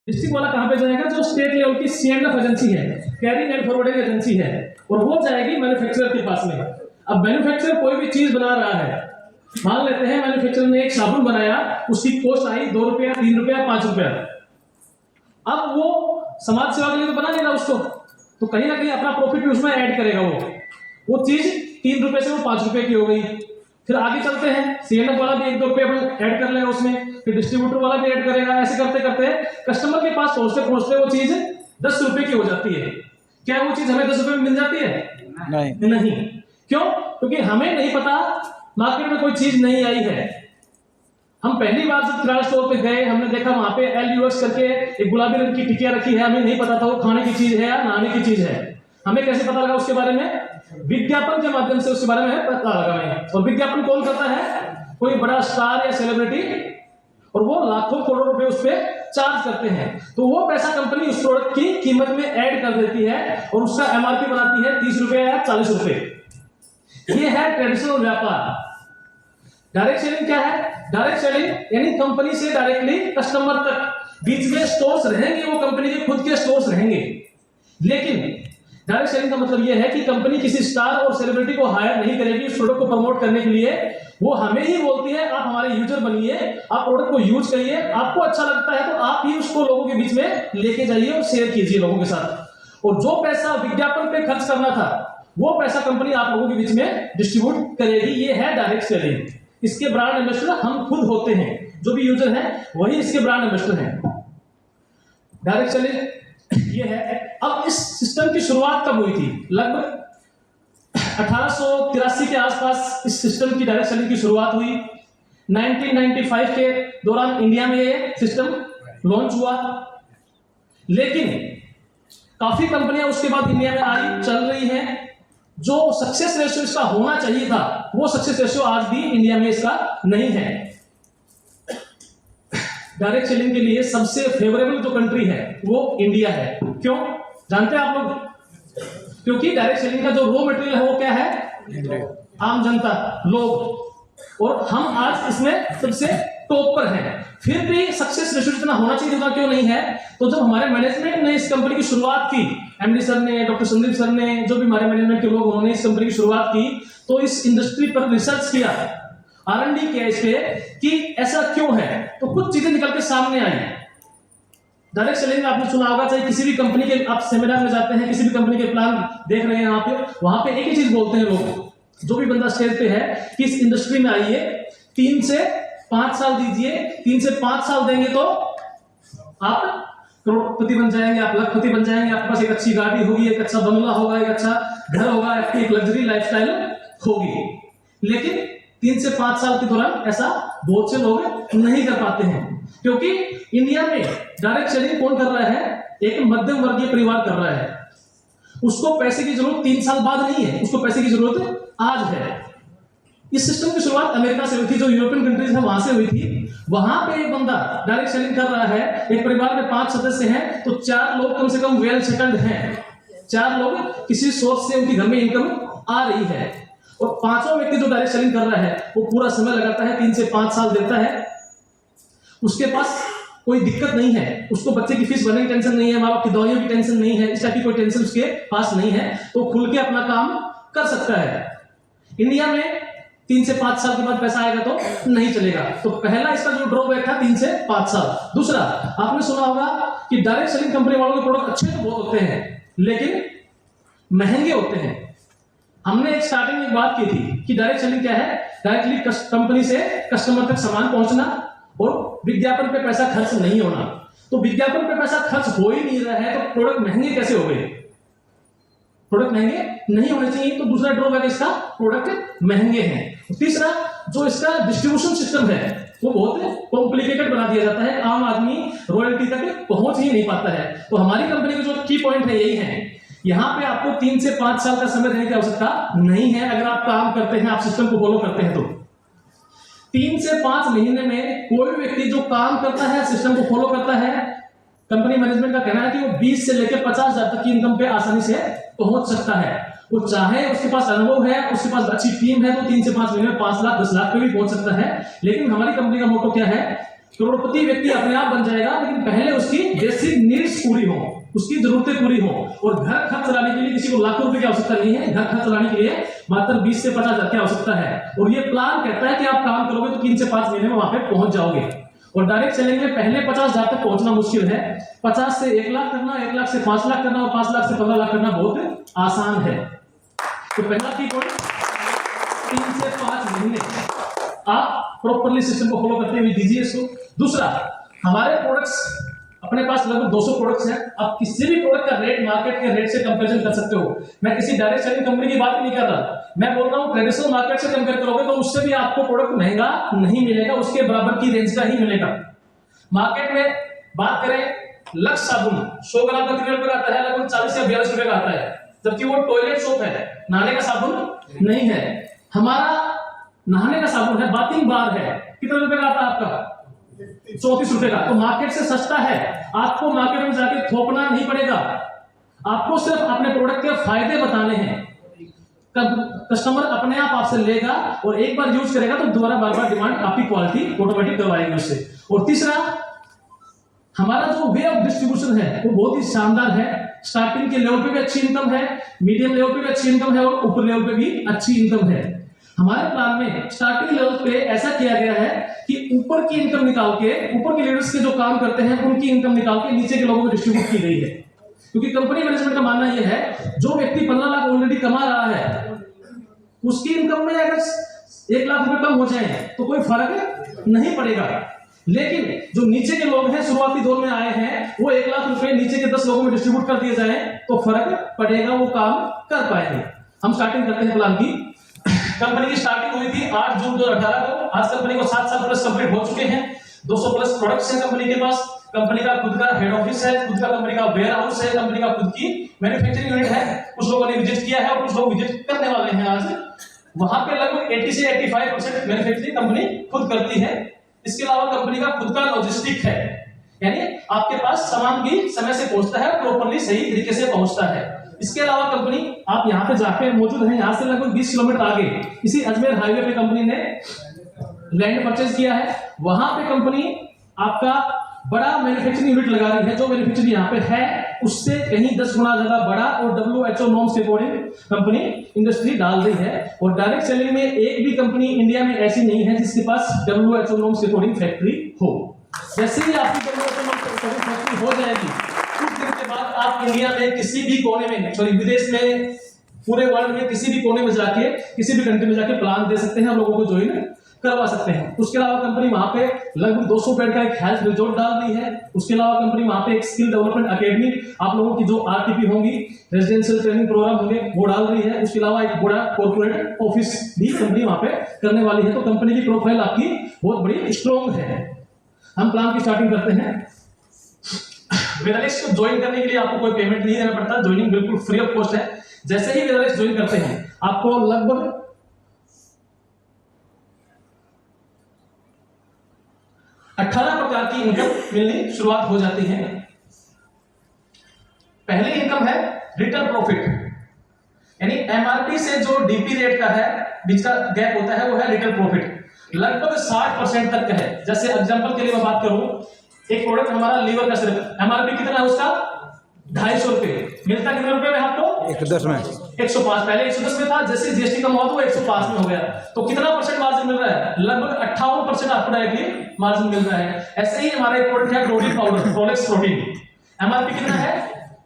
District वाला कहाँ पे जाएगा? जो स्टेट लेवल की C&F एजेंसी है, कैरिंग एंड फॉरवर्डिंग एजेंसी है, और वो जाएगी मैन्युफैक्चरर के पास में। अब मैन्युफैक्चरर कोई भी चीज बना रहा है, मान लेते हैं मैन्युफैक्चरर ने एक साबुन बनाया, उसकी कॉस्ट आई 2 रुपया, 3 रुपया, 5 रुपया। अब वो समाज सेवा के लिए तो बना नहीं रहा उसको, तो कहीं ना कहीं अपना प्रॉफिट भी उसमें ऐड करेगा। वो चीज 3 रुपए से वो 5 रुपए की हो गई। फिर आगे चलते हैं, C&F वाला भी 1-2 रुपए ऐड कर लेगा उसमें, फिर डिस्ट्रीब्यूटर वाला भी ऐड करेगा। ऐसे करते करते कस्टमर के पास पहुंचते पहुंचते वो चीज 10 रुपए की हो जाती है। क्या वो चीज हमें 10 रुपए में मिल जाती है? नहीं। क्यों? क्योंकि हमें नहीं पता, मार्केट में कोई चीज नहीं आई है। हम पहली बार जब किराना स्टोर पे गए, हमने देखा वहां पे LUX करके एक गुलाबी रंग की टिकिया रखी है, हमें नहीं पता था वो खाने की चीज है या नहाने की चीज है। हमें कैसे पता लगा उसके बारे में? विज्ञापन के माध्यम से उसके बारे में पता लगा हमें। और विज्ञापन कौन करता है? कोई बड़ा स्टार या सेलिब्रिटी, और वो लाखों करोड़ों रुपए उस पर चार्ज करते हैं। तो वो पैसा कंपनी उस प्रोडक्ट की कीमत में ऐड कर देती है और उसका MRP बनाती है 30 रुपए या 40 रुपए। ये है ट्रेडिशनल व्यापार। डायरेक्ट सेलिंग क्या है? डायरेक्ट सेलिंग यानी कंपनी से डायरेक्टली कस्टमर तक। बीच में स्टोर्स रहेंगे, वो कंपनी के खुद के स्टोर्स रहेंगे, लेकिन डायरेक्ट सेलिंग का मतलब यह है कि कंपनी किसी स्टार और सेलिब्रिटी को हायर नहीं करेगी उस प्रोडक्ट को प्रमोट करने के लिए। वो हमें ही बोलती है आप हमारे यूजर बनिए, आप प्रोडक्ट को यूज करिए, आपको अच्छा लगता है तो आप ही उसको लोगों के बीच में लेके जाइए और शेयर कीजिए लोगों के साथ। और जो पैसा विज्ञापन पे खर्च करना था, वो पैसा कंपनी आप लोगों के बीच में डिस्ट्रीब्यूट करेगी। ये है डायरेक्ट सेलिंग। इसके ब्रांड एम्बेसडर हम खुद होते हैं, जो भी यूजर हैं वही इसके ब्रांड एम्बेसडर हैं। डायरेक्ट सेलिंग ये है। अब इस सिस्टम की शुरुआत कब हुई थी? लगभग 1883 के आसपास इस सिस्टम की डायरेक्ट सेलिंग की शुरुआत हुई। 1995 के दौरान इंडिया में ये सिस्टम लॉन्च हुआ, लेकिन काफी कंपनियां उसके बाद इंडिया में आई, चल रही हैं। जो सक्सेस रेशियो इसका होना चाहिए था, वो सक्सेस रेशियो आज भी इंडिया में इसका नहीं है। डायरेक्ट सेलिंग के लिए सबसे फेवरेबल जो कंट्री है वो इंडिया है। क्यों जानते हैं आप लोग? क्योंकि डायरेक्ट सेलिंग का जो रॉ मटेरियल है वो क्या है? आम जनता, लोग। और हम आज इसमें सबसे टॉप पर हैं। फिर भी सक्सेस रेशियो जितना होना चाहिए उतना क्यों नहीं है? तो जब हमारे मैनेजमेंट ने इस कंपनी की शुरुआत की, MD सर ने, डॉक्टर संदीप सर ने, जो भी हमारे मैनेजमेंट के लोग, उन्होंने इस कंपनी की शुरुआत की, तो इस इंडस्ट्री पर रिसर्च किया, R&D किया इस पे कि ऐसा क्यों है। तो कुछ चीजें निकल के सामने आई। डायरेक्ट सेलिंग आपने सुना होगा, चाहे किसी भी कंपनी के आप सेमिनार में जाते हैं, किसी भी कंपनी के प्लान देख रहे हैं यहाँ पे, वहां पे एक ही चीज बोलते हैं लोग, जो भी बंदा स्टेज पे है, कि इस इंडस्ट्री में आइए, 3 से 5 साल दीजिए, 3 से 5 साल देंगे तो आप करोड़पति बन जाएंगे, आप लखपति बन जाएंगे, आपके पास एक अच्छी गाड़ी होगी, एक अच्छा बंगला होगा, एक अच्छा घर होगा, आपकी एक लग्जरी लाइफस्टाइल होगी। लेकिन 3 से 5 साल के दौरान ऐसा बहुत से लोग नहीं कर पाते हैं, क्योंकि इंडिया में डायरेक्ट सेलिंग कौन कर रहा है? एक मध्यम वर्गीय परिवार कर रहा है। उसको पैसे की जरूरत 3 साल बाद नहीं है, उसको पैसे की जरूरत आज है। इस सिस्टम की शुरुआत अमेरिका से हुई थी, जो यूरोपियन कंट्रीज है वहां से हुई थी। वहां पे एक बंदा डायरेक्ट सेलिंग कर रहा है, एक परिवार में 5 सदस्य हैं, तो 4 लोग कम से कम वेल सेटल्ड हैं। 4 लोग किसी सोर्स से उनकी घर में इनकम आ रही है, और 5वां व्यक्ति जो डायरेक्ट सेलिंग कर रहा है वो पूरा समय लगाता है, 3 से 5 साल देता है। उसके पास कोई दिक्कत नहीं है, उसको बच्चे की फीस भरने की टेंशन नहीं है, माँ बाप की दवाइयों की टेंशन नहीं है, इस टाइप की कोई टेंशन उसके पास नहीं है, तो खुल के अपना काम कर सकता है। इंडिया में 3 से 5 साल के बाद पैसा आएगा तो नहीं चलेगा। तो पहला इसका जो ड्रॉबैक था 3 से 5 साल। दूसरा, आपने सुना होगा कि डायरेक्ट सेलिंग कंपनी वालों के प्रोडक्ट अच्छे तो बहुत होते हैं, लेकिन महंगे होते हैं। हमने एक स्टार्टिंग में एक बात की थी कि डायरेक्ट सेलिंग क्या है? डायरेक्टली कंपनी से कस्टमर तक सामान पहुंचना और विज्ञापन पे पैसा खर्च नहीं होना। तो विज्ञापन पे पैसा खर्च हो ही नहीं रहा है, तो प्रोडक्ट महंगे कैसे हो गए? प्रोडक्ट महंगे नहीं होने चाहिए। तो दूसरा ड्रॉबैक इसका, प्रोडक्ट महंगे हैं। तीसरा, जो इसका डिस्ट्रीब्यूशन सिस्टम है वो बहुत कॉम्प्लिकेटेड बना दिया जाता है, आम आदमी रॉयल्टी तक पहुंच ही नहीं पाता है। तो हमारी कंपनी के जो की पॉइंट है यही है, यहाँ पे आपको 3 से 5 साल का समय देने की आवश्यकता नहीं है। अगर आप काम करते हैं, आप सिस्टम को फॉलो करते हैं, तो 3 से 5 महीने में कोई व्यक्ति जो काम करता है, सिस्टम को फॉलो करता है, कंपनी मैनेजमेंट का कहना है कि वो 20 से लेकर 50,000 तक की इनकम पे आसानी से पहुंच सकता है। वो चाहे, उसके पास अनुभव है, उसके पास अच्छी टीम है, तो 3 से 5 महीने में 5 लाख 10 लाख पे भी पहुंच सकता है। लेकिन हमारी कंपनी का मोटो क्या है? करोड़पति व्यक्ति अपने आप बन जाएगा, लेकिन पहले उसकी बेसिक नीड्स पूरी हो, उसकी जरूरतें पूरी हो। और घर खर्च चलाने के लिए किसी को लाखों रुपए की आवश्यकता नहीं है, घर खर्च चलाने के लिए मात्र 20 से 50 हजार की आवश्यकता है। और ये प्लान कहता है कि आप काम करोगे तो 3 से 5 महीने में वहां पे पहुंच जाओगे। और डायरेक्ट सेलिंग में पहले 50,000 तक पहुंचना मुश्किल है, 50 से 1 लाख करना, 1 लाख से 5 लाख करना और 5 लाख से 15 लाख करना बहुत आसान है। तो पहला की पॉइंट 3 से 5 महीने आप प्रॉपर्ली सिस्टम को फॉलो करते हुए दीजिए इसको। दूसरा, हमारे प्रोडक्ट्स अपने पास लगभग 200 प्रोडक्ट्स हैं। आप किसी भी प्रोडक्ट का रेट मार्केट के रेट से कंपैरिजन कर सकते हो। मैं किसी डायरेक्ट सेलिंग कंपनी की बात नहीं कर रहा, मैं बोल रहा हूं ट्रेडिशनल मार्केट से कंपेयर करोगे तो उससे भी आपको प्रोडक्ट महंगा नहीं मिलेगा, उसके बराबर की रेंज का ही मिलेगा। मार्केट में बात करें, लक्स साबुन 100 ग्राम का कितने रुपए का आता है? लगभग 40 या 42 रुपए का आता है, जबकि वो टॉयलेट सोप है, नहाने का साबुन नहीं है। हमारा नहाने का साबुन है, बाथिंग बार है, कितने रुपए का आता है आपका? 34 रुपए का। तो मार्केट से सस्ता है, आपको मार्केट में जाके थोपना नहीं पड़ेगा, आपको सिर्फ अपने प्रोडक्ट के फायदे बताने हैं। कस्टमर अपने आप आपसे लेगा और एक बार यूज करेगा तो दोबारा बार बार डिमांड आपकी क्वालिटी ऑटोमेटिक करवाएगी उससे। और तीसरा, हमारा जो वे ऑफ डिस्ट्रीब्यूशन है वो बहुत ही शानदार है। स्टार्टिंग के लेवल पे भी अच्छी इनकम है, मीडियम लेवल पे भी अच्छी इनकम है और ऊपर लेवल पे भी अच्छी इनकम है। हमारे प्लान में स्टार्टिंग लेवल पे ऐसा किया गया है कि ऊपर की इनकम निकाल के, ऊपर के लीडर्स के जो काम करते हैं उनकी इनकम निकाल के नीचे के लोगों को डिस्ट्रीब्यूट की गई है। क्योंकि कंपनी मैनेजमेंट का मानना यह है, जो व्यक्ति 15 लाख ऑलरेडी कमा रहा है उसकी इनकम में अगर 1 लाख रुपए कम हो जाए तो कोई फर्क नहीं पड़ेगा। लेकिन जो नीचे के लोग हैं, शुरुआती दौर में आए हैं, वो 1 लाख रुपए नीचे के 10 लोगों में डिस्ट्रीब्यूट कर दिए जाए तो फर्क पड़ेगा, वो काम कर पाएंगे। हम स्टार्टिंग करते हैं प्लान की। कंपनी की स्टार्टिंग हुई थी 8 जून 2018 को। आज कंपनी को 7 साल प्लस कंप्लीट हो चुके हैं। 200 प्लस प्रोडक्ट्स हैं कंपनी के पास। कंपनी का खुद का हेड ऑफिस है, खुद का कंपनी का वेयर हाउस है, कंपनी का खुद की मैन्युफैक्चरिंग यूनिट है। कुछ लोगों ने विजिट किया है और कुछ लोग विजिट करने वाले हैं आज। वहां पे लगभग 80 से 85% मैन्युफैक्चरिंग कंपनी खुद करती है। इसके अलावा कंपनी का खुद का लॉजिस्टिक है, यानी आपके पास सामान भी समय से पहुंचता है, प्रॉपर्ली सही तरीके से पहुंचता है। इसके अलावा कंपनी, आप यहाँ पे जाके मौजूद हैं, यहाँ से लगभग 20 किलोमीटर आगे इसी अजमेर हाईवे पे कंपनी ने लैंड परचेज किया है। वहां पे कंपनी आपका बड़ा मैन्युफैक्चरिंग यूनिट लगा रही है। जो मैन्युफैक्चरिंग यहाँ पे है उससे कहीं 10 गुना ज्यादा बड़ा और WHO नॉर्म्स के अकॉर्डिंग कंपनी इंडस्ट्री डाल रही है। और डायरेक्ट सेलिंग में एक भी कंपनी इंडिया में ऐसी नहीं है जिसके पास WHO नॉर्म्स के अकॉर्डिंग फैक्ट्री हो। जैसे ही आपकी WHO नॉर्म्स के अकॉर्डिंग फैक्ट्री हो जाएगी, कुछ दिन के बाद आप इंडिया में किसी भी कोने में, सॉरी विदेश में, पूरे वर्ल्ड में किसी भी कोने में जाके, किसी भी कंट्री में जाके प्लान दे सकते हैं, हम लोगों को ज्वाइन करवा सकते हैं। उसके अलावा कंपनी वहां पे लगभग 200 बेड का एक हेल्थ रिजॉर्ट डाल रही है। उसके अलावा कंपनी वहां पे एक स्किल डेवलपमेंट एकेडमी, आप लोगों की जो RTP होंगी, रेजिडेंशियल ट्रेनिंग प्रोग्राम होंगे, वो डाल रही है। उसके अलावा एक बड़ा कॉर्पोरेट ऑफिस भी कंपनी वहां पे करने वाली है। तो कंपनी की प्रोफाइल आपकी बहुत बड़ी स्ट्रॉन्ग है। हम प्लान की स्टार्टिंग करते हैं। वेदालिक्स को ज्वाइन करने के लिए आपको कोई पेमेंट नहीं देना पड़ता, ज्वाइनिंग बिल्कुल फ्री ऑफ कॉस्ट है। जैसे ही वेदालिक्स ज्वाइन करते हैं आपको लगभग 18 प्रकार की इनकम मिलनी शुरुआत हो जाती है। पहली इनकम है रिटेल प्रॉफिट, यानी MRP से जो DP रेट का है, बीच का गैप होता है, वो है रिटेल प्रॉफिट। लगभग 60% तक का है। जैसे एग्जांपल के लिए मैं बात करूं, एक प्रोडक्ट हमारा लीवर का सिर्फ MRP कितना है उसका 250 रुपए, मिलता कितने रुपए में आपको? 110 में 105। पहले 110 में था, जैसे GST कम हुआ तो 105 में हो गया। तो कितना परसेंट मार्जिन मिल रहा है? लगभग 58% आपको डायरेक्टली मार्जिन मिल रहा है। ऐसे ही हमारा एक प्रोडक्ट है प्रोटीन पाउडर, प्रोलेक्स प्रोटीन, MRP कितना है?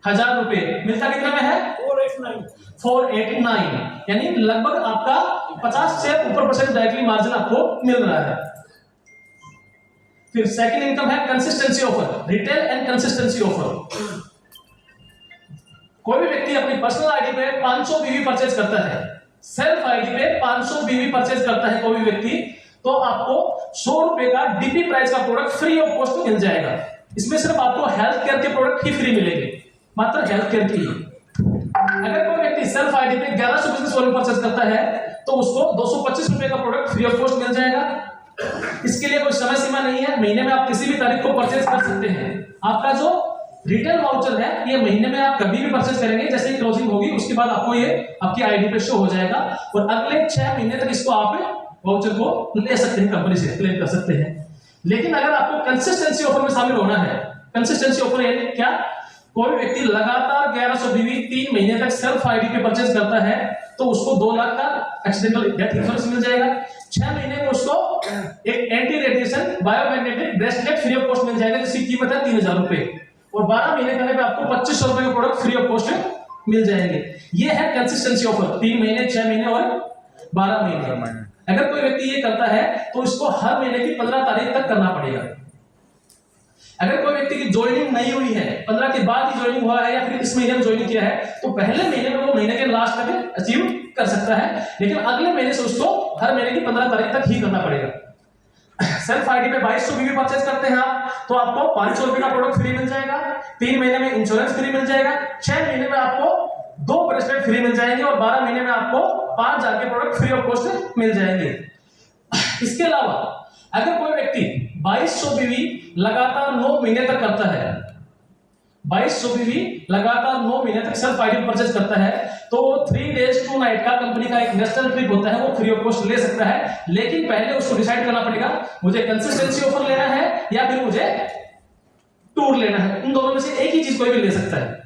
1000 रुपए, मिलता कितना में है? 489, यानी लगभग आपका 50 से ऊपर परसेंट डायरेक्टली मार्जिन आपको मिल रहा है। फिर सेकंड इनकम है consistency offer, retail and consistency offer. कोई भी व्यक्ति अपनी पर्सनल आईडी पे 500 BV परचेज करता है, सेल्फ आईडी पे 500 BV परचेज करता है कोई भी व्यक्ति, तो आपको 100 रुपए का DP प्राइस का प्रोडक्ट फ्री ऑफ कॉस्ट मिल जाएगा। इसमें सिर्फ आपको हेल्थ केयर के प्रोडक्ट ही फ्री मिलेंगे, मात्र हेल्थ केयर के ही। अगर कोई व्यक्ति सेल्फ आईडी पे 1100 बिजनेस वॉल्यूम परचेज करता है तो उसको 225 रुपए का प्रोडक्ट फ्री ऑफ कॉस्ट मिल जाएगा। इसके लिए कोई समय सीमा नहीं है, महीने में आप किसी भी तारीख को परचेज कर सकते हैं। आपका जो रिटेल वाउचर है, ये महीने में आप कभी भी परचेज करेंगे, जैसे ही क्लोजिंग होगी उसके बाद आपको ये आपकी आईडी पे शो हो जाएगा और अगले 6 महीने तक इसको आप वाउचर को ले सकते हैं, कंपनी से क्लेम कर सकते हैं। लेकिन अगर आपको कंसिस्टेंसी ऑफर में शामिल होना है, कंसिस्टेंसी ऑफर यानी क्या, कोई व्यक्ति लगातार 1100 बीवी 3 महीने तक सेल्फ आईडी पे परचेज करता है तो उसको 2 लाख का एक्सीडेंटल डेथ इंश्योरेंस मिल जाएगा। 6 महीने में उसको एक anti radiation biomagnetic bracelet free of cost मिल जाएगा जिसकी कीमत है 3000 रुपए, और 12 महीने करने पे आपको 2500 रुपए के प्रोडक्ट फ्री ऑफ कॉस्ट मिल जाएंगे। ये है कंसिस्टेंसी ऑफर, 3 महीने, 6 महीने और 12 महीने। अगर कोई व्यक्ति ये करता है तो इसको हर महीने की 15 तारीख तक करना पड़ेगा। अगर कोई व्यक्ति की ज्वाइनिंग नहीं हुई है, 15 के बाद ही ज्वाइनिंग हुआ है या फिर इस महीने में ज्वाइनिंग किया है, तो पहले महीने में वो महीने के लास्ट तक अचीव कर सकता है, लेकिन अगले महीने से उसको हर महीने की 15 तारीख तक ही करना पड़ेगा। सेल्फ आईडी पे 2200 बीवी परचेज करते हैं आप तो आपको 500 रुपए का प्रोडक्ट फ्री मिल जाएगा, 3 महीने में इंश्योरेंस फ्री मिल जाएगा, 6 महीने में आपको 2 ब्रेसलेट फ्री मिल जाएंगे और 12 महीने में आपको 5000 के प्रोडक्ट फ्री ऑफ कॉस्ट मिल जाएंगे। इसके अलावा अगर कोई व्यक्ति 2200 बीवी लगातार 9 महीने तक करता है, 2200 बीवी लगातार 9 महीने तक सेल्फ आईडी परचेज करता है तो 3 days 2 night का कंपनी का एक नेशनल ट्रिप होता है, वो फ्री ऑफ कॉस्ट ले सकता है, लेकिन पहले उसको डिसाइड करना पड़ेगा मुझे कंसिस्टेंसी ऑफर लेना है या फिर मुझे टूर लेना है। इन दोनों में से एक ही चीज कोई भी ले सकता है।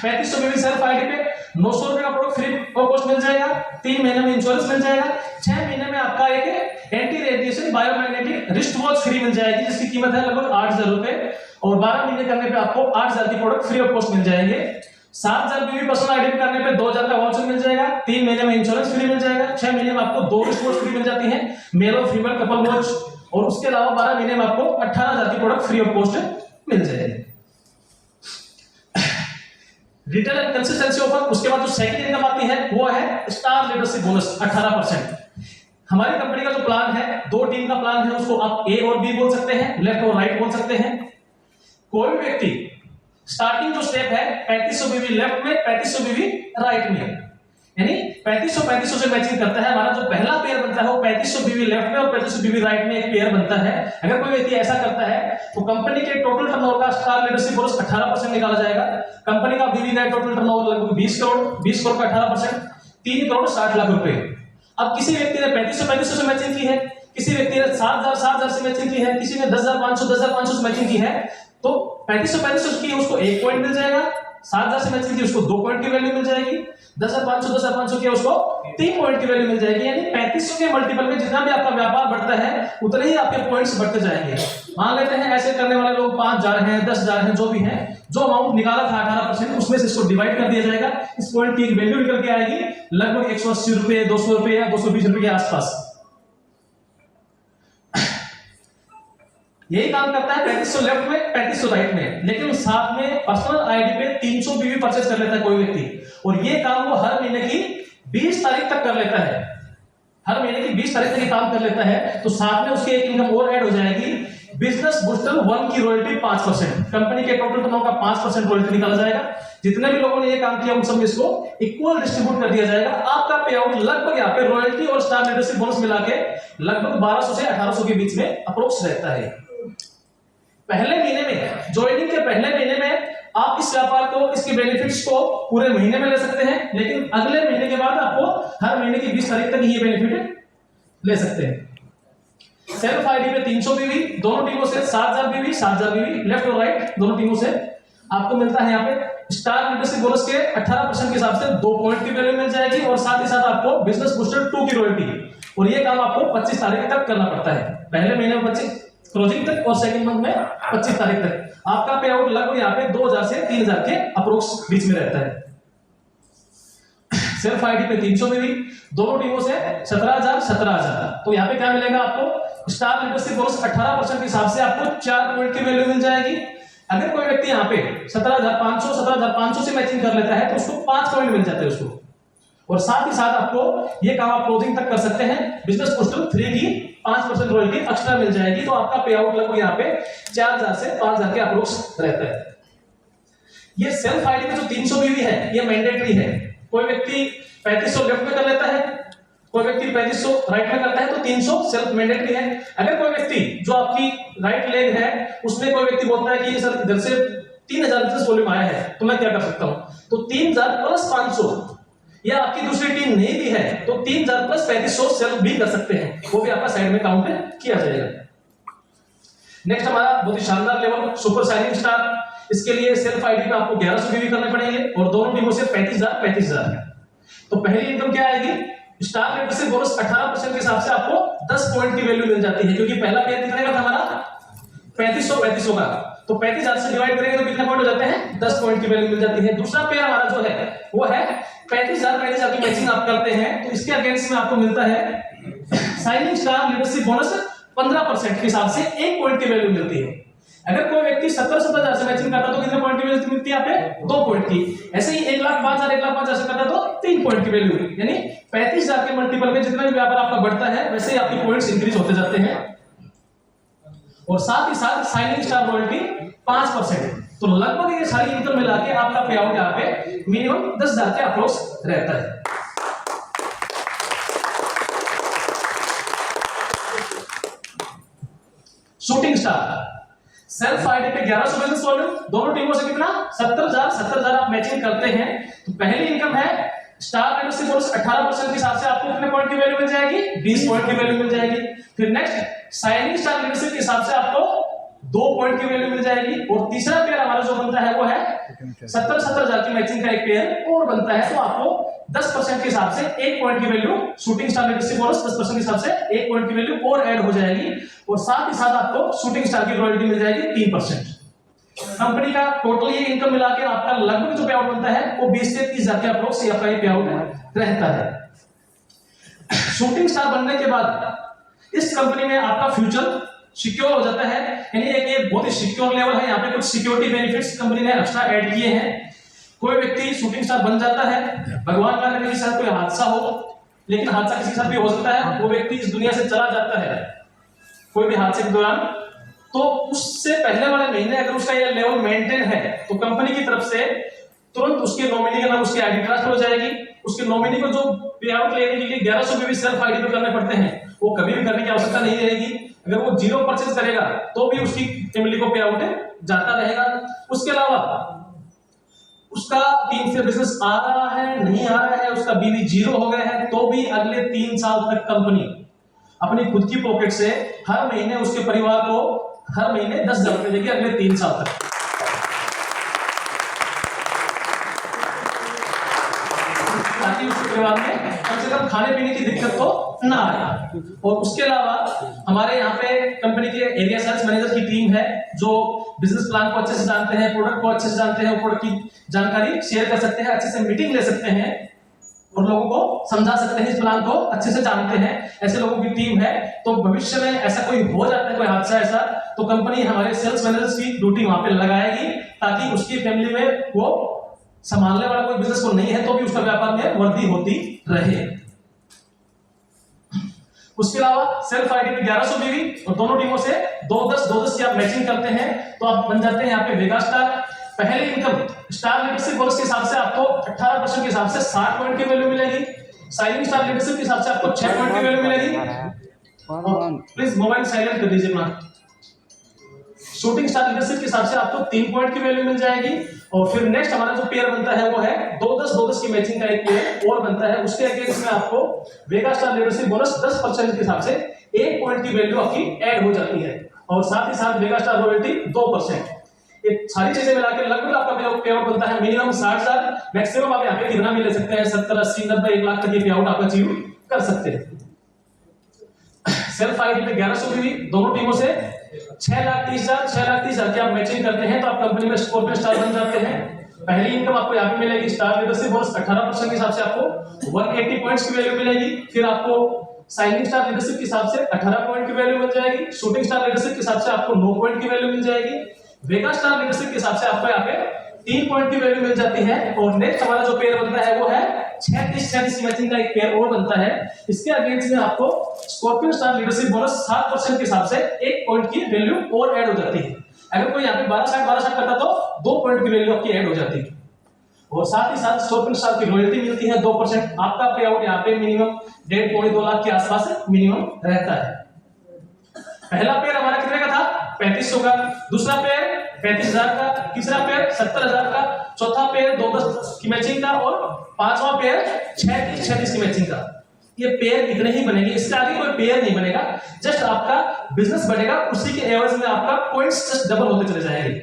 3500 बीवी सेल्फ आईडी पे 900 रुपए का प्रोडक्ट फ्री ऑफ कॉस्ट मिल जाएगा, 3 महीने में इंश्योरेंस मिल जाएगा, 6 महीने में आपका एक anti radiation biomagnetic wrist watch free मिल जाएगी जिसकी कीमत है लगभग 8000 रुपए, और 12 महीने करने पे आपको 8000 की प्रोडक्ट फ्री ऑफ कॉस्ट मिल जाएंगे। 7000 बीवी पर्सनल आईडी करने पे 2000 का वाउचर मिल जाएगा, 3 महीने में इंश्योरेंस फ्री मिल जाएगा, 6 महीने में आपको 2 रिस्ट वॉच फ्री मिल जाती है, मेल और फीमेल कपल वॉच, और उसके अलावा 12 महीने में आपको 18000 की प्रोडक्ट फ्री ऑफ कॉस्ट मिल जाएगी। Retail and consistency offer. उसके बाद जो सेकंड इनकम आती है वो है स्टार लीडरशिप बोनस 18%। हमारी कंपनी का जो प्लान है, 2 टीम का प्लान है, उसको आप ए और बी बोल सकते हैं, लेफ्ट और राइट बोल सकते हैं। कोई भी व्यक्ति स्टार्टिंग जो स्टेप है 3500 बीवी लेफ्ट में, 3500 बीवी राइट में, यानी 3500 से मैचिंग करता है। हमारा जो पहला पेयर बनता है वो 3500 बीवी लेफ्ट में और 3500 बीवी राइट में एक पेयर बनता है। अगर कोई व्यक्ति ऐसा करता है तो कंपनी के टोटल टर्नओवर का स्टार लीडरशिप बोनस 18% निकाला जाएगा। कंपनी का बीवी का टोटल टर्नओवर लगभग 20 करोड़ का 18% 3 करोड़ 60 लाख रुपए। अब किसी व्यक्ति ने 3500 से मैचिंग की है, किसी व्यक्ति ने 7000 से मैचिंग की है, किसी ने 10500 से मैचिंग की है, तो 3500 की उसको 1 पॉइंट मिल जाएगा, 7000 से मैचिंग की उसको 2 पॉइंट की वैल्यू मिल जाएगी, 10500 की उसको 3 पॉइंट की वैल्यू मिल जाएगी। यानी 3500 के मल्टीपल में जितना भी आपका व्यापार बढ़ता है उतने ही आपके पॉइंट्स बढ़ते जाएंगे। मान लेते हैं ऐसे करने वाले लोग 5000 हैं, 10000 हैं, जो भी हैं, जो अमाउंट निकाला था 18% उसमें से इसको डिवाइड कर दिया जाएगा। इस पॉइंट की वैल्यू निकल के आएगी लगभग 180 रुपए, 200 रुपए या 220 रुपए के आसपास। यही काम करता है 3500 लेफ्ट में, 3500 राइट में, लेकिन साथ में पर्सनल आईडी पे 300 बीवी परचेज कर लेता है कोई व्यक्ति, और ये काम वो हर महीने की 20 तारीख तक कर लेता है। हर महीने की 20 तारीख तक ये काम कर लेता है, तो साथ में उसकी एक इनकम और ऐड हो जाएगी। बिजनेस बूस्टर 1 की रॉयल्टी 5%, कंपनी के टोटल टर्नओवर का 5% रॉयल्टी निकाला जाएगा। जितने भी लोगों ने ये काम किया उन सब इसको इक्वल डिस्ट्रीब्यूट कर दिया जाएगा। आपका पे आउट लगभग यहाँ पे रॉयल्टी और स्टार लीडरशिप बोनस मिला के लगभग 1200 से 1800 के बीच में अप्रोक्स रहता है। पहले महीने में, ज्वाइनिंग के पहले महीने में आप इस व्यापार को, इसके बेनिफिट्स को पूरे महीने में ले सकते हैं, लेकिन अगले महीने के बाद आपको हर महीने की 20 तारीख तक ये बेनिफिट ले सकते हैं। सेल्फ आईडी पे 300 बीवी दोनों टीमों से, 7000 बीवी लेफ्ट और राइट दोनों टीमों से आपको मिलता है। यहाँ पे स्टार लीडरशिप बोनस के 18% के हिसाब से 2 पॉइंट की वैल्यू मिल जाएगी, और साथ ही साथ आपको बिजनेस बूस्टर 2 की रॉयल्टी, और ये काम आपको 25 तारीख तक करना पड़ता है। पहले महीने में 25 क्लोजिंग तक और सेकंड मंथ में 25 तारीख तक। आपका पे आउट लगभग यहाँ पे 2000 से 3000 के अप्रोक्स बीच में रहता है। सेल्फ आईडी पे 300 बीवी दोनों टीमों से 17000। तो यहाँ पे क्या मिलेगा आपको, स्टार लीडरशिप बोनस 18% के हिसाब से आपको 4 पॉइंट की वैल्यू मिल जाएगी। अगर कोई व्यक्ति यहाँ पे 17500 से मैचिंग कर लेता है तो उसको 5 पॉइंट मिल जाते हैं उसको, और साथ ही साथ आपको ये काम आप क्लोजिंग तक कर सकते हैं। बिजनेस बूस्टर 3 की 5% रॉयल्टी एक्स्ट्रा मिल जाएगी, तो आपका पे आउट लगभग यहाँ पे 4000 से 5000 के अप्रोक्स रहता है। ये सेल्फ आईडी में जो 300 बीवी है ये मैंडेटरी है। कोई व्यक्ति 3500 लेफ्ट में कर लेता है, कोई व्यक्ति 3500 राइट में करता है, तो 300 सेल्फ मैंडेटरी है। अगर कोई व्यक्ति जो आपकी राइट लेग है उसमें कोई व्यक्ति बोलता है कि सर इधर से 3000 बिजनेस वॉल्यूम आया है तो मैं क्या कर सकता हूं, तो 3000 प्लस 500 या आपकी दूसरी टीम नहीं भी है तो 3000 प्लस 3500 सेल भी कर सकते हैं, वो भी आपका साइड में काउंट किया जाएगा। नेक्स्ट हमारा बहुत ही शानदार लेवल सुपर शाइनिंग स्टार। इसके लिए सेल्फ आईडी पे आपको 1100 भी करने पड़ेंगे और दोनों टीमों से 35,000। तो पहली इनकम क्या आएगी, स्टार रेट से बोनस 18% के हिसाब से आपको 10 पॉइंट की वैल्यू मिल जाती है, क्योंकि पहला पेयर कितने का था हमारा 3500 का, तो 35,000 से डिवाइड करेंगे तो कितने पॉइंट हो जाते हैं 10 पॉइंट की वैल्यू मिल जाती है। दूसरा पेयर हमारा जो है वो है 35,000 की मैचिंग आप करते हैं तो इसके अगेंस्ट में आपको मिलता है शाइनिंग स्टार लीडरशिप बोनस 15% के हिसाब से 1 पॉइंट की वैल्यू मिलती है। अगर कोई व्यक्ति 70,000 से मैचिंग करता तो कितने पॉइंट की वैल्यू मिलती है यहाँ पे 2 पॉइंट की। ऐसे ही 1,05,000 से करता तो 3 पॉइंट की वैल्यू, यानी 35,000 के मल्टीपल में जितना भी व्यापार आपका बढ़ता है वैसे ही आपके पॉइंट्स इंक्रीज होते जाते हैं। और साथ ही साथ शाइनिंग स्टार रॉयल्टी 5%। तो लगभग ये सारी इनकम मिला के आपका पे आउट यहाँ पे मिनिमम 10,000 के अप्रोक्स रहता है। शूटिंग स्टार सेल्फ आईडी पे 1100 बिजनेस वॉल्यूम, दोनों टीमों से कितना 70,000 आप मैचिंग करते हैं तो पहली इनकम है स्टार लीडरशिप बोनस 18% के हिसाब से आपको कितने पॉइंट की वैल्यू मिल जाएगी 20 पॉइंट की वैल्यू मिल जाएगी। फिर नेक्स्ट शाइनिंग स्टार लीडरशिप के हिसाब से आपको 2 पॉइंट की वैल्यू मिल जाएगी। और तीसरा पेयर हमारा जो बनता है वो है 70,000 की मैचिंग का एक पेयर और बनता है तो आपको 10% के हिसाब से 1 पॉइंट की value shooting star leadership bonus 10% के हिसाब से 1 पॉइंट की वैल्यू और ऐड हो जाएगी। और साथ ही साथ आपको शूटिंग स्टार की रॉयल्टी मिल जाएगी 3%। कंपनी का टोटल ये इनकम मिलाकर आपका लगभग जो पे आउट बनता है वो 20 से 30,000 के अप्रोक्स आपका ये पे आउट रहता है। शूटिंग स्टार बनने के बाद इस कंपनी में आपका फ्यूचर सिक्योर हो जाता है, यानी ये बहुत ही सिक्योर लेवल है। यहाँ पे कुछ सिक्योरिटी बेनिफिट्स कंपनी ने एक्स्ट्रा ऐड किए हैं। कोई व्यक्ति शूटिंग स्टार बन जाता है, भगवान ना करे किसी साथ कोई हादसा हो, लेकिन हादसा किसी के साथ भी हो सकता है, वो व्यक्ति इस दुनिया से चला जाता है कोई भी हादसे के दौरान, तो उससे पहले वाले महीने अगर उसका ये लेवल मेंटेन है तो कंपनी की तरफ से तुरंत उसके नॉमिनी का नाम उसकी आईडी ट्रांसफर हो जाएगी। उसके नॉमिनी को जो पे आउट लेने के लिए 1100 भी सेल्फ आईडी पे करने पड़ते हैं वो कभी भी करने की आवश्यकता नहीं रहेगी। अगर वो 0 परचेज करेगा तो भी उसकी फैमिली को पे आउट जाता रहेगा। उसके अलावा उसका टीम से बिजनेस आ रहा है नहीं आ रहा है, उसका बीवी 0 हो गया है तो भी अगले 3 साल तक कंपनी अपनी खुद की पॉकेट से हर महीने उसके परिवार को हर महीने 10,000 रुपए देगी अगले 3 साल तक, ताकि उसके परिवार में कम से कम खाने पीने की दिक्कत तो ना आए। और उसके अलावा हमारे यहाँ पे कंपनी के एरिया सेल्स मैनेजर की टीम है जो बिजनेस प्लान को अच्छे से जानते हैं, प्रोडक्ट को अच्छे से जानते हैं, प्रोडक्ट की जानकारी शेयर कर सकते हैं, अच्छे से मीटिंग ले सकते हैं और लोगों को समझा सकते हैं, इस प्लान को अच्छे से जानते हैं। ऐसे लोगों की टीम है तो भविष्य में ऐसा कोई हो जाता है कोई हादसा ऐसा तो कंपनी हमारे सेल्स मैनेजर्स की ड्यूटी वहां पे लगाएगी ताकि उसकी फैमिली में वो संभालने वाला कोई बिजनेस को नहीं है तो भी उसका व्यापार में वृद्धि होती रहे। उसके अलावा सेल्फ आईडी पे 1100 बीवी और दोनों टीमों से 2-10 की आप मैचिंग करते हैं तो आप बन जाते हैं यहाँ पे वेगा स्टार। पहले इनकम स्टार लीडरशिप बोनस के हिसाब से आपको 18% के हिसाब से 60 पॉइंट की वैल्यू मिलेगी। शाइनिंग स्टार लीडरशिप के हिसाब से आपको 6 पॉइंट की वैल्यू मिलेगी। प्लीज मोबाइल साइलेंट कर दीजिए अपना। शूटिंग स्टार लीडरशिप के हिसाब से आपको 3 पॉइंट की वैल्यू मिल जाएगी। और फिर नेक्स्ट हमारा जो पेयर बनता है वो है 2-10 की मैचिंग का एक पेयर और बनता है, उसके अगेंस्ट में आपको वेगा स्टार लीडरशिप बोनस 10% के हिसाब से 1 पॉइंट की वैल्यू आपकी ऐड हो जाती है। और साथ ही साथ वेगा स्टार रॉयल्टी 2%। ये सारी चीजें मिलाकर लगभग आपका पे आउट बनता है मिनिमम 60,000, मैक्सिमम आप यहाँ पे कितना भी ले सकते हैं 70, 80, 90, 1 लाख तक ये पे आउट आप अचीव कर सकते हैं। सेल्फ आईडी पे 1100 भी दोनों टीमों से 6,30,000 की आप मैचिंग करते हैं तो आप कंपनी में स्कॉर्पियन स्टार बन जाते हैं। पहली इनकम आपको यहाँ पे मिलेगी स्टार लीडरशिप बोनस 18% के हिसाब से आपको 180 पॉइंट्स की वैल्यू मिलेगी। फिर आपको शाइनिंग स्टार लीडरशिप के हिसाब से 18 पॉइंट की वैल्यू मिल जाएगी। शूटिंग स्टार लीडरशिप के हिसाब से आपको 9 पॉइंट की वैल्यू मिल जाएगी। वेगा स्टार लीडरशिप के हिसाब से आपको यहाँ पे 3 पॉइंट की वैल्यू मिल जाती है। और नेक्स्ट हमारा जो पेयर बनता है वो है 36 की मैचिंग का एक पेयर और बनता है। इसके अगेंस्ट में आपको स्कॉर्पियन स्टार लीडरशिप बोनस 7% के हिसाब से 1 पॉइंट की वैल्यू और ऐड हो जाती है। अगर कोई यहाँ पे 12 करता तो 2 पॉइंट की वैल्यू आपकी ऐड हो जाती है। और साथ ही साथ स्कॉर्पियन स्टार की रॉयल्टी मिलती है 2%। आपका पे आउट यहाँ पे मिनिमम 1.5-2 लाख के आसपास मिनिमम रहता है। पहला पेयर हमारा कितने का था 3500 का, दूसरा पेयर 35,000 का, तीसरा पेयर 70,000 का, चौथा पेयर 2-10 की मैचिंग का और पांचवा पेयर 36 की मैचिंग का। ये पेयर इतने ही बनेंगे, इससे आगे कोई पेयर नहीं बनेगा। जस्ट आपका बिजनेस बढ़ेगा, उसी के एवज में आपका पॉइंट्स जस्ट डबल होते चले जाएंगे।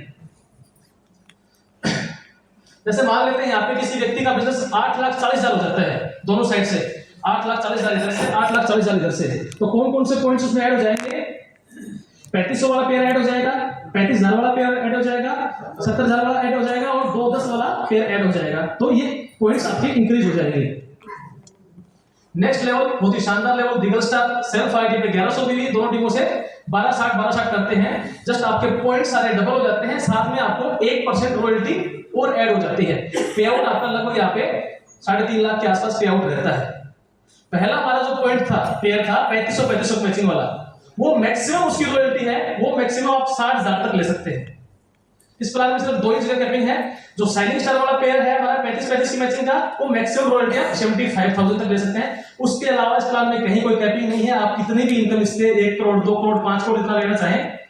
जैसे मान लेते हैं यहाँ पे किसी व्यक्ति का बिजनेस 8,40,000 हो जाता है दोनों साइड से, 8,40,000 इधर से, 8,40,000 इधर से, तो कौन कौन से पॉइंट्स उसमें ऐड हो जाएंगे? 3500 वाला पेयर ऐड हो जाएगा, 35,000 वाला पेयर ऐड हो जाएगा, 70,000 वाला ऐड हो जाएगा और 2-10 वाला पेयर ऐड हो जाएगा। तो ये पॉइंट्स आपके इंक्रीज हो जाएंगे। नेक्स्ट लेवल बहुत ही शानदार लेवल, दिगल स्टार सेल्फ आईडी पे 1100 मिली, दोनों टीमों से 1260 करते हैं। जस्ट आपके पॉइंट्स सारे डबल हो जाते हैं, साथ में आपको 1% रॉयल्टी और ऐड हो जाती है। पे आउट आपका लगभग यहाँ पे 3.5 लाख के आसपास पे आउट रहता है। पहला हमारा जो पॉइंट था, पेयर था 3500 मैचिंग वाला, वो मैक्सिमम उसकी रॉयल्टी है, वो मैक्सिमम आप 60,000 तक ले सकते हैं। इस प्लान में सिर्फ 2 ही जगह कैपिंग है। जो शाइनिंग स्टार वाला पेयर है हमारा 35 की मैचिंग का, वो मैक्सिमम रॉयल्टी आप 75,000 तक ले सकते हैं। उसके अलावा इस प्लान में कहीं कोई कैपिंग नहीं है। आप कितनी भी इनकम इससे 1 करोड़, 2 करोड़, 5 करोड़ इतना लेना चाहें